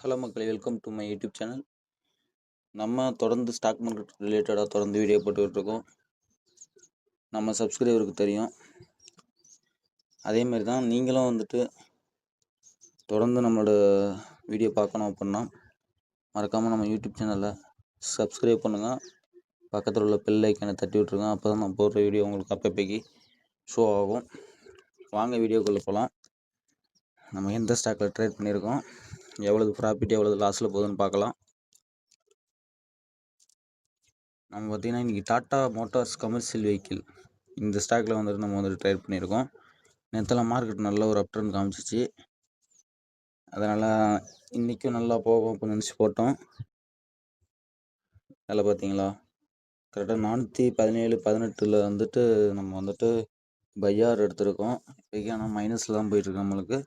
Hello மக்களே, welcome to my YouTube channel. நம்ம தொடர்ந்து ஸ்டாக் மார்க்கெட் ரிலேட்டடாக தொடர்ந்து வீடியோ போட்டுக்கிட்டு இருக்கோம். நம்ம சப்ஸ்கிரைபருக்கு தெரியும். அதேமாரி தான் நீங்களும் வந்துட்டு தொடர்ந்து நம்மளோட வீடியோ பார்க்கணும் அப்படின்னா மறக்காமல் நம்ம யூடியூப் சேனலை சப்ஸ்கிரைப் பண்ணுங்கள். பக்கத்தில் உள்ள பெல் ஐக்கனை தட்டி விட்ருங்க. அப்போ தான் நான் போடுற வீடியோ உங்களுக்கு அப்பப்போக்கி ஷோ ஆகும். வாங்க வீடியோக்குள்ளே போகலாம். நம்ம எந்த ஸ்டாக்கில் ட்ரேட் பண்ணியிருக்கோம், எவ்வளவு ப்ராஃபிட் எவ்வளவு லாஸில் போகுதுன்னு பார்க்கலாம். நம்ம பார்த்திங்கன்னா இன்றைக்கி டாட்டா மோட்டார்ஸ் கமர்ஷியல் வெஹிக்கிள் இந்த ஸ்டாக்கில் வந்துட்டு நம்ம வந்துட்டு ட்ரேட் பண்ணியிருக்கோம். நேற்றுலாம் மார்க்கெட் நல்ல ஒரு அப்ட்ரெண்ட் காமிச்சிச்சு. அதனால் இன்றைக்கும் நல்லா போகும் அப்படின்னு நினச்சி போட்டோம். அதில் பார்த்தீங்களா கரெக்டாக 417.18 வந்துட்டு நம்ம வந்துட்டு பையார் எடுத்திருக்கோம். இப்போக்கி ஆனால் மைனஸில் தான் போயிட்டுருக்கு. நம்மளுக்கு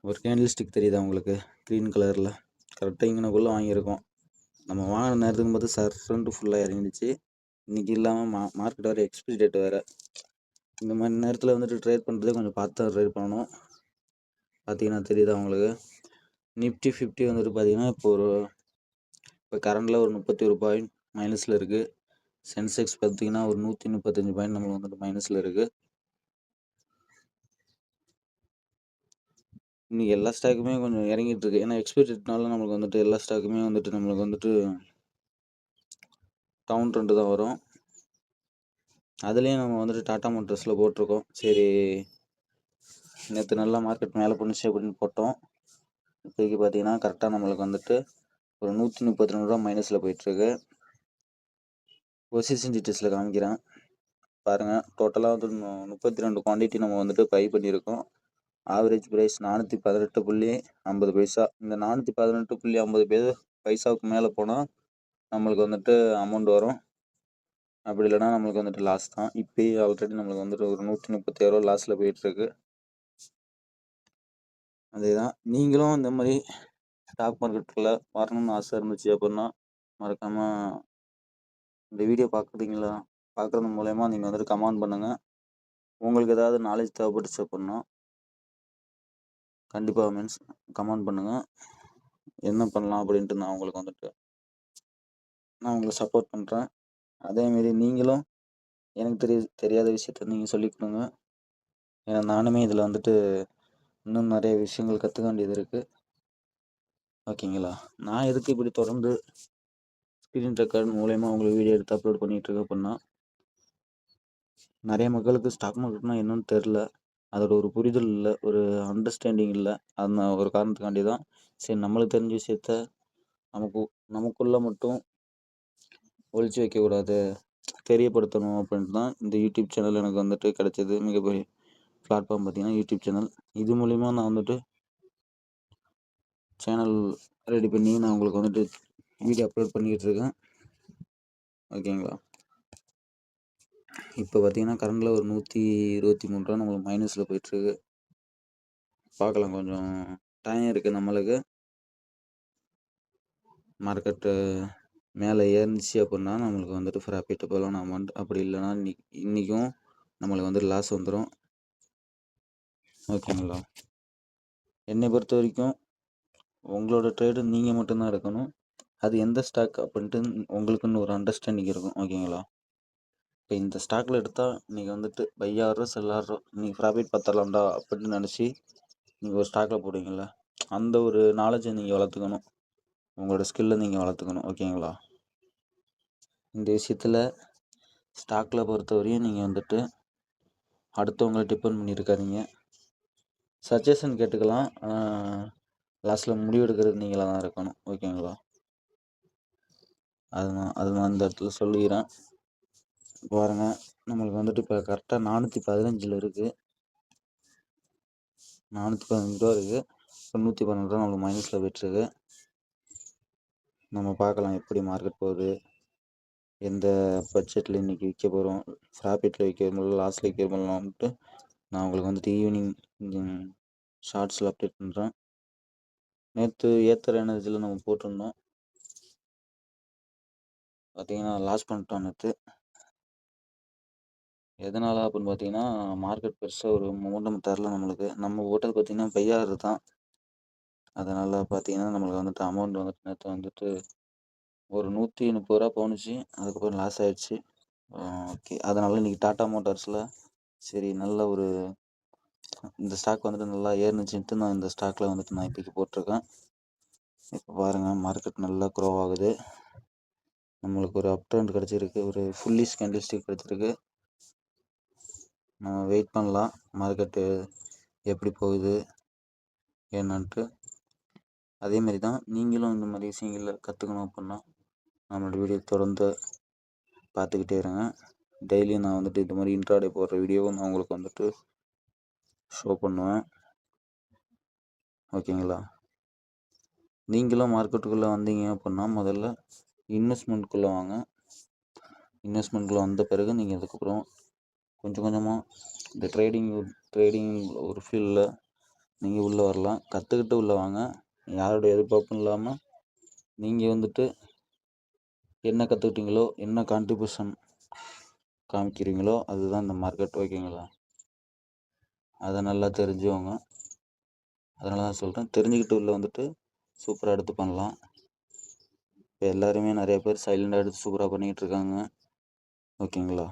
ஒரு கேண்டில் ஸ்டிக் தெரியுதா உங்களுக்கு, க்ரீன் கலரில்? கரெக்டாக இங்கனக்குள்ளே வாங்கியிருக்கோம். நம்ம வாங்கின நேரத்துக்கு பார்த்து சர்ஃப்ரெண்டு ஃபுல்லாக இறங்கிடுச்சு. இன்றைக்கி இல்லாமல் மார்க்கெட் வேறு எக்ஸ்பிரி டேட் வேறு. இந்த மாதிரி நேரத்தில் வந்துட்டு ட்ரேட் பண்ணுறதே கொஞ்சம் பார்த்து தான் ட்ரேட் பண்ணணும். பார்த்தீங்கன்னா தெரியுதா உங்களுக்கு, நிஃப்டி 50 வந்துட்டு பார்த்தீங்கன்னா இப்போ கரண்டில் ஒரு 31 பாயிண்ட் மைனஸில் இருக்குது. சென்செக்ஸ் பார்த்தீங்கன்னா ஒரு 135 பாயிண்ட் நம்மளுக்கு வந்துட்டு மைனஸில் இருக்குது. இன்றைக்கி எல்லா ஸ்டாக்குமே கொஞ்சம் இறங்கிட்டு இருக்கு. ஏன்னா எக்ஸ்பைரி டேட்னால நம்மளுக்கு வந்துட்டு எல்லா ஸ்டாக்குமே வந்துட்டு நம்மளுக்கு வந்துட்டு டவுன் ட்ரெண்டு தான் வரும். அதுலேயும் நம்ம வந்துட்டு டாட்டா மோட்டர்ஸில் போட்டிருக்கோம். சரி, நேற்று நல்லா மார்க்கெட் மேலே பண்ணுச்சு அப்படின்னு போட்டோம். இப்போதைக்கு பார்த்தீங்கன்னா கரெக்டாக நம்மளுக்கு வந்துட்டு ஒரு 132 ரூபா மைனஸில் போயிட்டுருக்கு. பொசிஷன் டீட்டெயில்ஸில் காமிக்கிறேன் பாருங்கள். டோட்டலாக வந்து 32 குவான்டிட்டி நம்ம வந்துட்டு பை பண்ணியிருக்கோம். ஆவரேஜ் ப்ரைஸ் 418.50 இந்த 418.50 பைசாவுக்கு மேலே போனால் நம்மளுக்கு வந்துட்டு அமௌண்ட் வரும். அப்படி இல்லைனா நம்மளுக்கு வந்துட்டு லாஸ் தான். இப்போயே ஆல்ரெடி நம்மளுக்கு வந்துட்டு ஒரு 137 ரூபா லாஸில் போயிட்டுருக்கு. அதே தான் நீங்களும் இந்த மாதிரி ஸ்டாக் மார்க்கெட்டில் வரணும்னு ஆசை இருந்துச்சு அப்படின்னா மறக்காமல் இந்த வீடியோ பார்க்குறது மூலயமா நீங்கள் வந்துட்டு கமெண்ட் பண்ணுங்கள். உங்களுக்கு ஏதாவது நாலேஜ் தேவைப்பட்டுச்சு அப்படின்னா கண்டிப்பாக கமெண்ட் பண்ணுங்கள். என்ன பண்ணலாம் அப்படின்ட்டு நான் உங்களுக்கு சப்போர்ட் பண்ணுறேன். அதேமாரி நீங்களும் எனக்கு தெரியாத விஷயத்த நீங்கள் சொல்லிக் கொடுங்க. ஏன்னா நானுமே இதில் வந்துட்டு இன்னும் நிறைய விஷயங்கள் கற்றுக்க வேண்டியது இருக்குது. ஓகேங்களா? நான் எதுக்கு இப்படி தொடர்ந்து ஸ்க்ரீன் ரெக்கார்ட் மூலயமா உங்களுக்கு வீடியோ எடுத்து அப்லோட் பண்ணிகிட்ருக்கேன் அப்படின்னா, நிறைய மக்களுக்கு ஸ்டாக் மார்க்கெட்னா என்னன்னு தெரில, அதோட ஒரு புரிதல் இல்லை, ஒரு அண்டர்ஸ்டாண்டிங் இல்லை. அந்த ஒரு காரணத்துக்காண்டி தான் சரி நம்மளுக்கு தெரிஞ்ச விஷயத்த நமக்குள்ளே மட்டும் ஒழிச்சு வைக்கக்கூடாது, தெரியப்படுத்தணும் அப்படின்ட்டு தான் இந்த யூடியூப் சேனல் எனக்கு வந்துட்டு கிடைச்சது. மிகப்பெரிய பிளாட்ஃபார்ம் பார்த்தீங்கன்னா யூடியூப் சேனல். இது மூலிமா நான் வந்துட்டு சேனல் ரெடி பண்ணி நான் உங்களுக்கு வந்துட்டு வீடியோ அப்லோட் பண்ணிக்கிட்டு இருக்கேன். ஓகேங்களா? இப்போ பார்த்தீங்கன்னா கரண்டில் ஒரு 123 ரூபா நம்மளுக்கு மைனஸில் போயிட்டுருக்கு. பார்க்கலாம், கொஞ்சம் டைம் இருக்குது நம்மளுக்கு. மார்க்கெட்டு மேலே ஏறிச்சு அப்படின்னா நம்மளுக்கு வந்துட்டு ப்ராஃபிட்டபுளான அமௌண்ட். அப்படி இல்லைன்னா இன்றைக்கும் நம்மளுக்கு வந்துட்டு லாஸ் வந்துடும். ஓகேங்களா? என்னை பொறுத்த வரைக்கும் உங்களோட ட்ரேடு நீங்கள் மட்டும்தான் எடுக்கணும். அது எந்த ஸ்டாக் அப்படின்ட்டு உங்களுக்குன்னு ஒரு அண்டர்ஸ்டாண்டிங் இருக்கும். ஓகேங்களா? இப்போ இந்த ஸ்டாக்கில் எடுத்தால் நீங்கள் வந்துட்டு பை ஆகிறோம் செல் ஆகிறோம், நீங்கள் ப்ராஃபிட் பத்தலாம்டா அப்படின்னு நினச்சி நீங்கள் ஒரு ஸ்டாக்கில் போடுவீங்களா, அந்த ஒரு நாலேஜை நீங்கள் வளர்த்துக்கணும். உங்களோட ஸ்கில்லை நீங்கள் வளர்த்துக்கணும். ஓகேங்களா? இந்த விஷயத்தில் ஸ்டாக்கில் பொறுத்தவரையும் நீங்கள் வந்துட்டு அடுத்தவங்களை டிபெண்ட் பண்ணியிருக்காதீங்க. சஜஷன் கேட்டுக்கலாம், லாஸ்ட்டில் முடிவு எடுக்கிறது நீங்களாக தான் இருக்கணும். ஓகேங்களா? அது நான் இந்த இடத்துல சொல்லிக்கிறேன். பாருங்கள், நம்மளுக்கு வந்துட்டு இப்போ கரெக்டாக 415 இருக்குது. 415 ரூபா இருக்குது. இப்போ 112 ரூபா நம்மளுக்கு மைனஸில் போய்ட்டுருக்கு. நம்ம பார்க்கலாம் எப்படி மார்க்கெட் போகுது, எந்த பட்ஜெட்டில் இன்றைக்கி விற்க போகிறோம், ப்ராஃபிட்டில் விற்க முடியல லாஸில் விற்க முடியலாம்ட்டு நான் உங்களுக்கு வந்துட்டு ஈவினிங் ஷார்ட்ஸில் அப்டேட் பண்ணுறேன். நேற்று ஏத்தர் எனர்ஜியில் நம்ம போட்டிருந்தோம், பார்த்திங்கன்னா லாஸ் பண்ணிட்டோம் நேற்று. எதனால் அப்படின்னு பார்த்தீங்கன்னா மார்க்கெட் பெருசாக ஒரு மூமெண்டம் தரல நம்மளுக்கு. நம்ம போட்டது பார்த்திங்கன்னா பையாகிறது தான். அதனால் பார்த்தீங்கன்னா நம்மளுக்கு வந்துட்டு அமௌண்ட் வந்துட்டு நேற்று வந்துட்டு ஒரு 130 ரூபா போணுச்சு. அதுக்கப்புறம் லாஸ் ஆயிடுச்சு. ஓகே. அதனால் இன்றைக்கி டாடா மோட்டார்ஸில் சரி நல்ல ஒரு இந்த ஸ்டாக் வந்துட்டு நல்லா ஏறுனுச்சுன்ட்டு நான் இந்த ஸ்டாக்கில் வந்துட்டு நான் இப்போக்கி போட்டிருக்கேன். இப்போ பாருங்கள் மார்க்கெட் நல்லா க்ரோ ஆகுது. நம்மளுக்கு ஒரு அப் ட்ரெண்ட் கிடச்சிருக்கு. ஒரு ஃபுல்லிஷ் கேண்டில்ஸ்டிக் கிடச்சிருக்கு. நம்ம வெயிட் பண்ணலாம் மார்க்கெட்டு எப்படி போகுது என்னன்ட்டு. அதேமாரி தான் நீங்களும் இந்த மாதிரி விஷயங்களில் கற்றுக்கணும் அப்படின்னா நம்மளோட வீடியோ தொடர்ந்து பார்த்துக்கிட்டே இருங்க. டெய்லியும் நான் வந்துட்டு இந்த மாதிரி இன்ட்ராடே போடுற வீடியோவும் நான் உங்களுக்கு வந்துட்டு ஷோ பண்ணுவேன். ஓகேங்களா? நீங்களும் மார்க்கெட்டுக்குள்ளே வந்தீங்க அப்படின்னா முதல்ல இன்வெஸ்ட்மெண்ட்குள்ளே வாங்க. இன்வெஸ்ட்மெண்ட்குள்ளே வந்த பிறகு நீங்கள் அதுக்கப்புறம் கொஞ்சம் கொஞ்சமாக இந்த ட்ரேடிங் ஒரு ஃபீல்டில் நீங்கள் உள்ளே வரலாம். கற்றுக்கிட்டு உள்ளே வாங்க. யாரோடைய எதிர்பார்ப்பும் இல்லாமல் நீங்கள் வந்துட்டு என்ன கற்றுக்கிட்டீங்களோ என்ன கான்ட்ரிபியூஷன் காமிக்கிறீங்களோ அதுதான் இந்த மார்க்கெட். ஓகேங்களா? அதை நல்லா தெரிஞ்சுக்கோங்க. அதனால தான் சொல்கிறேன், தெரிஞ்சுக்கிட்டு உள்ளே வந்துட்டு சூப்பராக எடுத்து பண்ணலாம். இப்போ எல்லாருமே நிறைய பேர் சைலண்டாக எடுத்து சூப்பராக பண்ணிக்கிட்டு இருக்காங்க. ஓகேங்களா?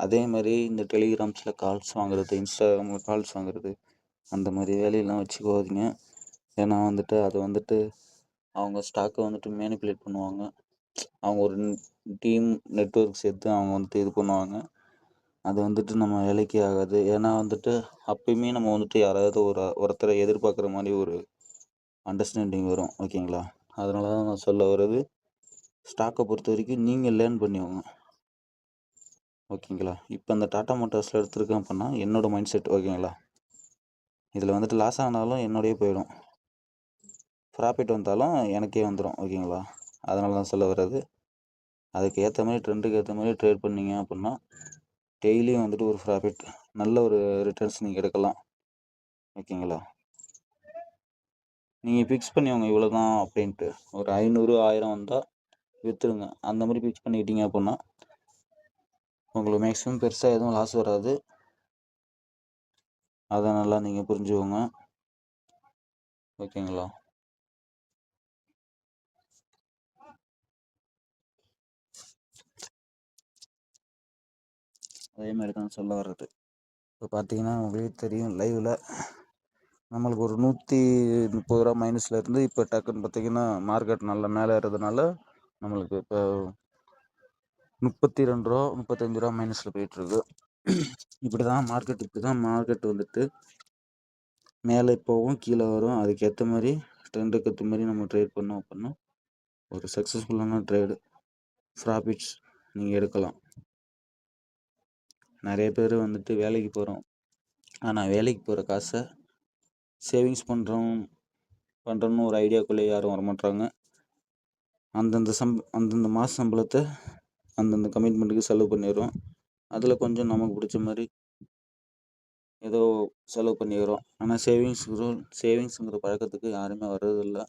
அதே மாதிரி இந்த டெலிகிராம்ஸில் கால்ஸ் வாங்குறது, இன்ஸ்டாகிராமில் கால்ஸ் வாங்குறது, அந்த மாதிரி வேலையெல்லாம் வச்சுக்கோதீங்க. ஏன்னா வந்துட்டு அது வந்துட்டு அவங்க ஸ்டாக்கை வந்துட்டு மேனிப்புலேட் பண்ணுவாங்க. அவங்க ஒரு டீம் நெட்வொர்க் சேர்த்து அவங்க வந்துட்டு இது பண்ணுவாங்க. அது வந்துட்டு நம்ம வேலைக்கே ஆகாது. ஏன்னா வந்துட்டு அப்பயுமே நம்ம வந்துட்டு யாராவது ஒருத்தரை எதிர்பார்க்குற மாதிரி ஒரு அண்டர்ஸ்டாண்டிங் வரும். ஓகேங்களா? அதனால தான் நான் சொல்ல வர்றது, ஸ்டாக்கை பொறுத்த வரைக்கும் நீங்கள் லேர்ன் பண்ணிக்கோங்க. ஓகேங்களா? இப்போ இந்த டாடா மோட்டார்ஸில் எடுத்துருக்கேன் அப்படின்னா என்னோடய மைண்ட் செட். ஓகேங்களா? இதில் வந்துட்டு லாஸ் ஆனாலும் என்னோடய போயிடும், ப்ராஃபிட் வந்தாலும் எனக்கே வந்துடும். ஓகேங்களா? அதனால தான் சொல்ல வர்றது, அதுக்கு ஏற்ற மாதிரி ட்ரெண்டுக்கு ஏற்ற மாதிரி ட்ரேட் பண்ணிங்க அப்படின்னா டெய்லியும் வந்துட்டு ஒரு ப்ராஃபிட், நல்ல ஒரு ரிட்டர்ன்ஸ் நீங்கள் எடுக்கலாம். ஓகேங்களா? நீங்கள் ஃபிக்ஸ் பண்ணிக்கோங்க இவ்வளோ தான் அப்படின்ட்டு. ஒரு 500 1000 வந்தால் விற்றுருங்க. அந்த மாதிரி ஃபிக்ஸ் பண்ணிக்கிட்டீங்க அப்படின்னா உங்களுக்கு மேக்ஸிமம் பெருசாக எதுவும் லாஸ் வராது. அதை நல்லா நீங்கள் புரிஞ்சுக்கோங்க. ஓகேங்களா? அதே மாதிரி தான் சொல்ல வர்றது. இப்போ பார்த்தீங்கன்னா உங்களுக்கு தெரியும், லைவில் நம்மளுக்கு ஒரு 130 ரூபா மைனஸில் இருந்து இப்போ டக்குன்னு பார்த்தீங்கன்னா மார்க்கெட் நல்லா மேலே ஏறதுனால நம்மளுக்கு இப்போ 32 ரூபா 35 ரூபா மைனஸில் போயிட்டுருக்கு. இப்படி தான் மார்க்கெட் வந்துட்டு மேலே போகும் கீழே வரும். அதுக்கேற்ற மாதிரி ட்ரெண்டுக்கு ஏற்ற மாதிரி நம்ம ட்ரேட் பண்ணோம் அப்படின்னா ஒரு சக்ஸஸ்ஃபுல்லான ட்ரேடு ப்ராஃபிட்ஸ் நீங்கள் எடுக்கலாம். நிறைய பேர் வந்துட்டு வேலைக்கு போகிறோம், ஆனால் வேலைக்கு போகிற காசை சேவிங்ஸ் பண்ணுறோன்னு ஒரு ஐடியாக்குள்ளே யாரும் வரமாட்டாங்க. அந்தந்த மாத சம்பளத்தை அந்தந்த கமிட்மெண்ட்டுக்கு செலவு பண்ணிடுறோம். அதில் கொஞ்சம் நமக்கு பிடிச்ச மாதிரி ஏதோ செலவு பண்ணிக்கிறோம். ஆனால் சேவிங்ஸுங்கிற பழக்கத்துக்கு யாருமே வர்றதில்லை.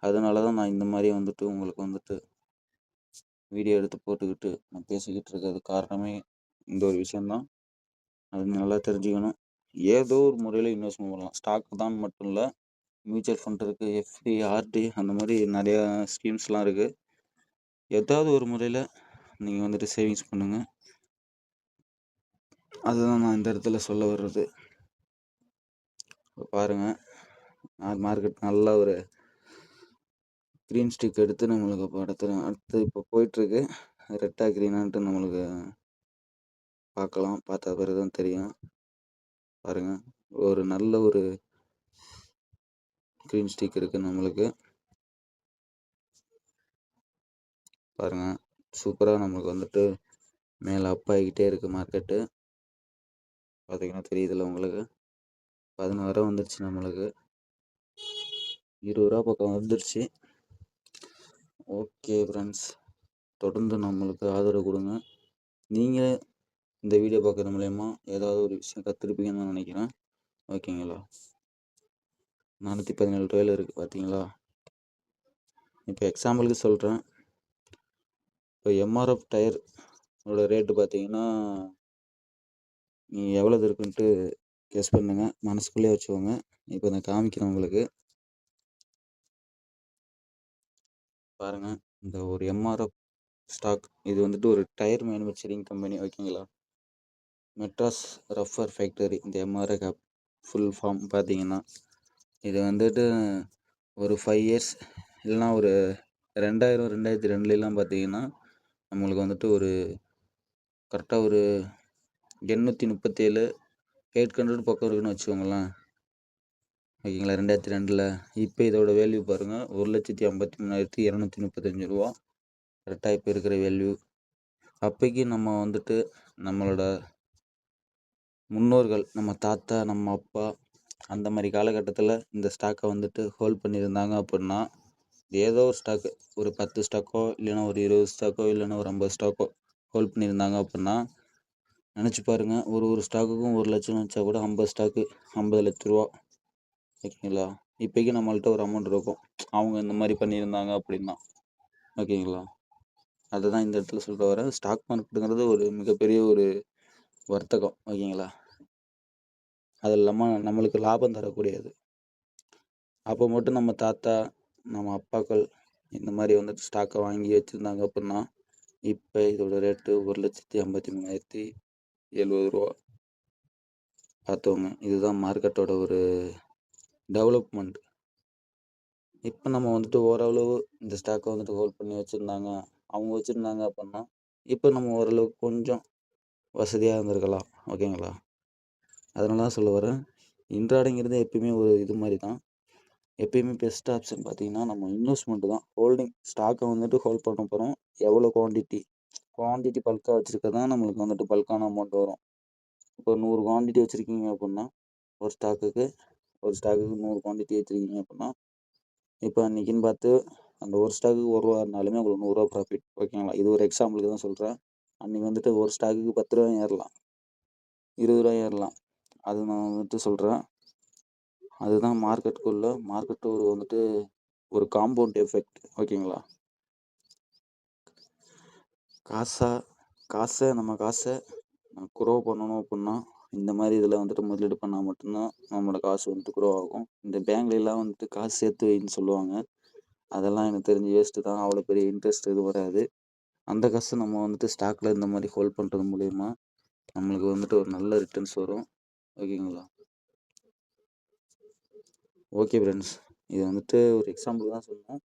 அதனால தான் நான் இந்த மாதிரி வந்துட்டு உங்களுக்கு வந்துட்டு வீடியோ எடுத்து போட்டுக்கிட்டு நான் பேசிக்கிட்டு இருக்கிறது காரணமே இந்த ஒரு விஷயந்தான். அது நல்லா தெரிஞ்சுக்கணும். ஏதோ ஒரு முறையில் இன்வெஸ்ட்மெண்ட் பண்ணலாம். ஸ்டாக் தான் மட்டும் இல்லை, மியூச்சுவல் ஃபண்ட் இருக்குது, எஃப்டி, ஆர்டி, அந்த மாதிரி நிறையா ஸ்கீம்ஸ்லாம் இருக்குது. ஏதாவது ஒரு முறையில் நீங்கள் வந்துட்டு சேவிங்ஸ் பண்ணுங்கள். அதுதான் நான் இந்த இடத்துல சொல்ல வர்றது. பாருங்கள், மார்க்கெட் நல்லா ஒரு க்ரீன் ஸ்டிக் எடுத்து நம்மளுக்கு இப்போ அடுத்து இப்போ போயிட்டுருக்கு. ரெட்டா க்ரீனான்ட்டு நம்மளுக்கு பார்க்கலாம். பார்த்த பிறகு தான் தெரியும். பாருங்கள், ஒரு நல்ல ஒரு க்ரீன் ஸ்டிக் இருக்குது நம்மளுக்கு. பாருங்கள், சூப்பராக நம்மளுக்கு வந்துட்டு மேலே அப் ஆகிக்கிட்டே இருக்குது மார்க்கெட்டு. பார்த்தீங்கன்னா தெரியுதுல்ல உங்களுக்கு, 16 ரூபா வந்துருச்சு, நம்மளுக்கு 20 ரூபா பக்கம் வந்துருச்சு. ஓகே ஃப்ரெண்ட்ஸ், தொடர்ந்து நம்மளுக்கு ஆதரவு கொடுங்க. நீங்கள் இந்த வீடியோ பார்க்குறது மூலயமா ஏதாவது ஒரு விஷயம் கற்றுருப்பீங்கன்னு நான் நினைக்கிறேன். ஓகேங்களா? 417 ட்ரெயில் இருக்குது பார்த்தீங்களா? இப்போ எக்ஸாம்பிளுக்கு சொல்கிறேன். இப்போ எம்ஆர்எஃப் டயரோட ரேட்டு பார்த்தீங்கன்னா நீங்கள் எவ்வளோ இருக்குன்ட்டு கெஸ் பண்ணுங்கள், மனசுக்குள்ளே வச்சுக்கோங்க. இப்போ நான் காமிக்கிறேன் உங்களுக்கு. பாருங்க, இந்த ஒரு எம்ஆர்எஃப் ஸ்டாக் இது வந்துட்டு ஒரு டயர் மேனுஃபேக்சரிங் கம்பெனி ஓகேங்களா. மெட்ராஸ் ரஃபர் ஃபேக்டரி இந்த எம்ஆர்எஃப் ஃபுல் ஃபார்ம் பார்த்தீங்கன்னா, இது வந்துட்டு ஒரு 5 இயர்ஸ் இல்லைனா ஒரு 2000 2002லாம் பார்த்தீங்கன்னா நம்மளுக்கு வந்துட்டு ஒரு கரெக்டாக ஒரு 837 800 பக்கம் இருக்குன்னு வச்சுக்கோங்களேன் ஓகேங்களா. 2002ல் இப்போ இதோட வேல்யூ பாருங்கள் 1,53,235 ரூபா கரெக்டாக இப்போ இருக்கிற வேல்யூ. அப்போக்கி நம்ம வந்துட்டு நம்மளோட முன்னோர்கள் நம்ம தாத்தா நம்ம அப்பா அந்த மாதிரி காலகட்டத்தில் இந்த ஸ்டாக்கை வந்துட்டு ஹோல்ட் பண்ணியிருந்தாங்க அப்படின்னா ஏதோ ஒரு ஸ்டாக்கு ஒரு 10 ஸ்டாக்கோ இல்லைன்னா ஒரு 20 ஸ்டாக்கோ இல்லைன்னா ஒரு 50 ஸ்டாக்கோ ஹோல்ட் பண்ணியிருந்தாங்க அப்படின்னா நினச்சி பாருங்கள், ஒரு ஸ்டாக்குக்கும் 1 லட்சம் வச்சா கூட 50 ஸ்டாக்கு 50 லட்ச ரூபா ஓகேங்களா. இப்போக்கி நம்மள்ட்ட ஒரு அமௌண்ட் இருக்கும் அவங்க இந்த மாதிரி பண்ணியிருந்தாங்க அப்படின்னா ஓகேங்களா. அதுதான் இந்த இடத்துல சொல்ல வரேன். ஸ்டாக் மார்க்கெட்டுங்கிறது ஒரு மிகப்பெரிய ஒரு வர்த்தகம் ஓகேங்களா. அது இல்லாமல் நம்மளுக்கு லாபம் தரக்கூடியது. அப்போ மட்டும் நம்ம தாத்தா நம்ம அப்பாக்கள் இந்த மாதிரி வந்துட்டு ஸ்டாக்கை வாங்கி வச்சுருந்தாங்க அப்படின்னா இப்போ இதோட ரேட்டு 1,53,070 ரூபா. பார்த்தவங்க இதுதான் மார்க்கெட்டோட ஒரு டெவலப்மெண்ட். இப்போ நம்ம வந்துட்டு ஓரளவு இந்த ஸ்டாக்கை வந்துட்டு ஹோல்ட் பண்ணி வச்சுருந்தாங்க அவங்க வச்சுருந்தாங்க அப்படின்னா இப்போ நம்ம ஓரளவுக்கு கொஞ்சம் வசதியாக இருந்திருக்கலாம் ஓகேங்களா. அதனால தான் சொல்ல வரேன், இன்ட்ராடேங்கிறது எப்பயுமே ஒரு இது மாதிரி தான். எப்பயுமே பெஸ்ட் ஆப்ஷன் பார்த்தீங்கன்னா நம்ம இன்வெஸ்ட்மெண்ட்டு தான். ஹோல்டிங் ஸ்டாக்கை வந்துட்டு ஹோல்ட் பண்ண போகிறோம். எவ்வளோ குவான்டிட்டி பல்காக வச்சுருக்க தான் நம்மளுக்கு வந்துட்டு பல்கான அமௌண்ட் வரும். இப்போ 100 குவான்டிட்டி வச்சுருக்கீங்க அப்படின்னா ஒரு ஸ்டாக்குக்கு 100 குவான்டிட்டி வச்சுருக்கீங்க அப்படின்னா இப்போ அன்றைக்கின்னு பார்த்து அந்த ஒரு ஸ்டாக்குக்கு ₹1 இருந்தாலுமே உங்களுக்கு ₹100 ப்ராஃபிட் ஓகேங்களா. இது ஒரு எக்ஸாம்பிளுக்கு தான் சொல்கிறேன். அன்றைக்கி வந்துட்டு ஒரு ஸ்டாக்குக்கு ₹10 ஏறலாம், ₹20 ஏறலாம். அது நான் வந்துட்டு சொல்கிறேன். அதுதான் மார்க்கெட்டு வந்துட்டு ஒரு காம்பவுண்ட் எஃபெக்ட் ஓகேங்களா. நம்ம காசை குரோ பண்ணணும் அப்படின்னா இந்த மாதிரி இதில் வந்துட்டு முதலீடு பண்ணால் மட்டும்தான் நம்மளோட காசு வந்துட்டு குரோ ஆகும். இந்த பேங்க்லாம் வந்துட்டு காசு சேர்த்து வைன்னு சொல்லுவாங்க. அதெல்லாம் எனக்கு தெரிஞ்சு வேஸ்ட்டு தான். அவ்வளோ பெரிய இன்ட்ரெஸ்ட் இது வராது. அந்த காசை நம்ம வந்துட்டு ஸ்டாக்கில் இந்த மாதிரி ஹோல்ட் பண்ணுறது மூலிமா நம்மளுக்கு வந்துட்டு ஒரு நல்ல ரிட்டர்ன்ஸ் வரும் ஓகேங்களா. ஓகே ஃப்ரெண்ட்ஸ், இது வந்துட்டு ஒரு எக்ஸாம்பிள் தான் சொன்னோம்.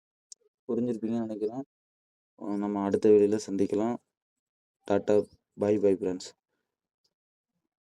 புரிஞ்சிருப்பீங்கன்னு நினைக்கிறேன். நம்ம அடுத்த வீடியோவில் சந்திக்கலாம். Tata, bye friends.